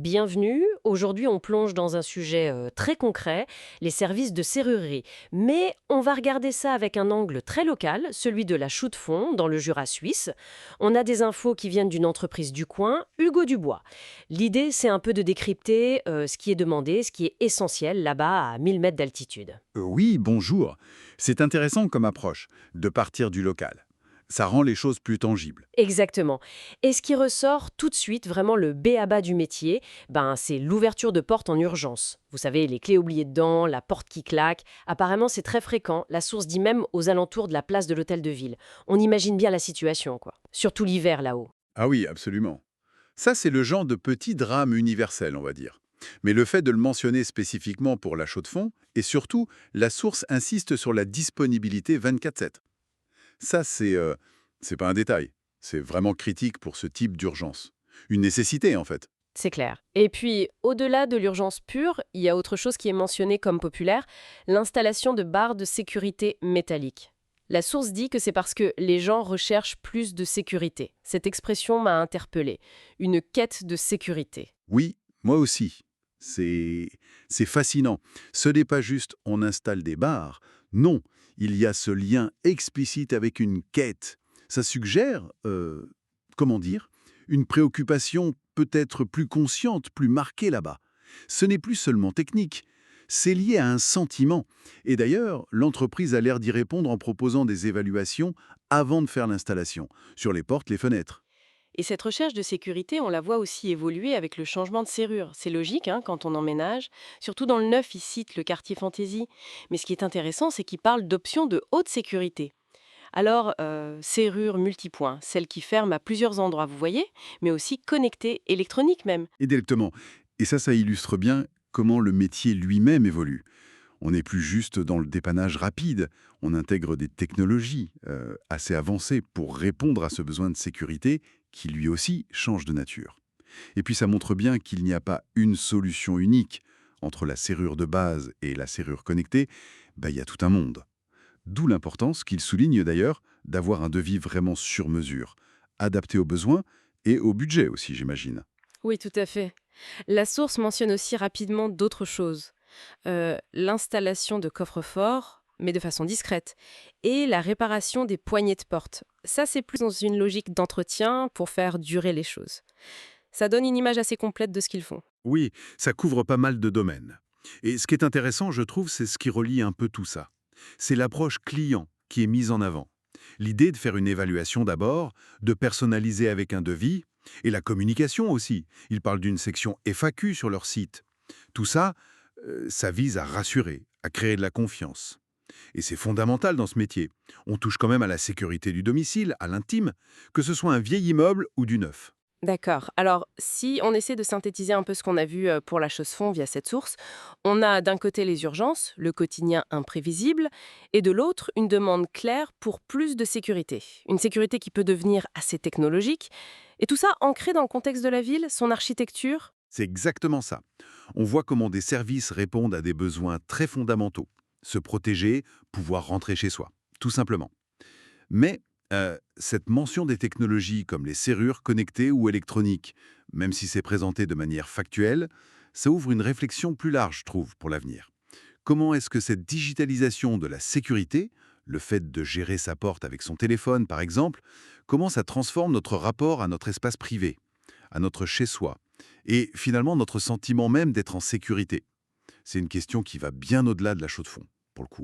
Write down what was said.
Bienvenue, aujourd'hui on plonge dans un sujet très concret, les services de serrurerie. Mais on va regarder ça avec un angle très local, celui de la Chaux-de-Fonds, dans le Jura suisse. On a des infos qui viennent d'une entreprise du coin, Hugo Dubois. L'idée c'est un peu de décrypter ce qui est demandé, ce qui est essentiel là-bas à 1000 mètres d'altitude. Oui, bonjour. C'est intéressant comme approche, de partir du local. Ça rend les choses plus tangibles. Exactement. Et ce qui ressort tout de suite, vraiment le b.a-ba du métier, c'est l'ouverture de portes en urgence. Vous savez, les clés oubliées dedans, la porte qui claque. Apparemment, c'est très fréquent. La source dit même aux alentours de la place de l'hôtel de ville. On imagine bien la situation, quoi. Surtout l'hiver là-haut. Ah oui, absolument. Ça, c'est le genre de petit drame universel, on va dire. Mais le fait de le mentionner spécifiquement pour la Chaux-de-Fonds, et surtout, la source insiste sur la disponibilité 24/7. Ça, c'est pas un détail. C'est vraiment critique pour ce type d'urgence. Une nécessité, en fait. C'est clair. Et puis, au-delà de l'urgence pure, il y a autre chose qui est mentionné comme populaire, l'installation de barres de sécurité métalliques. La source dit que c'est parce que les gens recherchent plus de sécurité. Cette expression m'a interpellée. Une quête de sécurité. Oui, moi aussi. C'est c'est fascinant. Ce n'est pas juste on installe des barres. Non, il y a ce lien explicite avec une quête. Ça suggère, comment dire, une préoccupation peut-être plus consciente, plus marquée là-bas. Ce n'est plus seulement technique. C'est lié à un sentiment. Et d'ailleurs, l'entreprise a l'air d'y répondre en proposant des évaluations avant de faire l'installation, sur les portes, les fenêtres. Et cette recherche de sécurité, on la voit aussi évoluer avec le changement de serrure. C'est logique quand on emménage. Surtout dans le neuf, il cite le quartier fantaisie. Mais ce qui est intéressant, c'est qu'il parle d'options de haute sécurité. Alors, serrure multipoint, celle qui ferme à plusieurs endroits, vous voyez, mais aussi connectée, électronique même. Exactement. Et ça illustre bien comment le métier lui-même évolue. On n'est plus juste dans le dépannage rapide, on intègre des technologies assez avancées pour répondre à ce besoin de sécurité qui lui aussi change de nature. Et puis ça montre bien qu'il n'y a pas une solution unique entre la serrure de base et la serrure connectée, il y a tout un monde. D'où l'importance qu'il souligne d'ailleurs d'avoir un devis vraiment sur mesure, adapté aux besoins et au budget aussi, j'imagine. Oui, tout à fait. La source mentionne aussi rapidement d'autres choses. L'installation de coffres-forts, mais de façon discrète, et la réparation des poignées de porte. Ça, c'est plus dans une logique d'entretien pour faire durer les choses. Ça donne une image assez complète de ce qu'ils font. Oui, ça couvre pas mal de domaines. Et ce qui est intéressant, je trouve, c'est ce qui relie un peu tout ça. C'est l'approche client qui est mise en avant. L'idée de faire une évaluation d'abord, de personnaliser avec un devis, et la communication aussi. Ils parlent d'une section FAQ sur leur site. Tout ça, ça vise à rassurer, à créer de la confiance. Et c'est fondamental dans ce métier. On touche quand même à la sécurité du domicile, à l'intime, que ce soit un vieil immeuble ou du neuf. D'accord. Alors, si on essaie de synthétiser un peu ce qu'on a vu pour la Chaux-de-Fonds via cette source, on a d'un côté les urgences, le quotidien imprévisible, et de l'autre, une demande claire pour plus de sécurité. Une sécurité qui peut devenir assez technologique, et tout ça ancré dans le contexte de la ville, son architecture. C'est exactement ça. On voit comment des services répondent à des besoins très fondamentaux. Se protéger, pouvoir rentrer chez soi, tout simplement. Mais cette mention des technologies comme les serrures connectées ou électroniques, même si c'est présenté de manière factuelle, ça ouvre une réflexion plus large, je trouve, pour l'avenir. Comment est-ce que cette digitalisation de la sécurité, le fait de gérer sa porte avec son téléphone par exemple, comment ça transforme notre rapport à notre espace privé, à notre chez-soi, et finalement notre sentiment même d'être en sécurité? C'est une question qui va bien au-delà de la chaux de fond, pour le coup.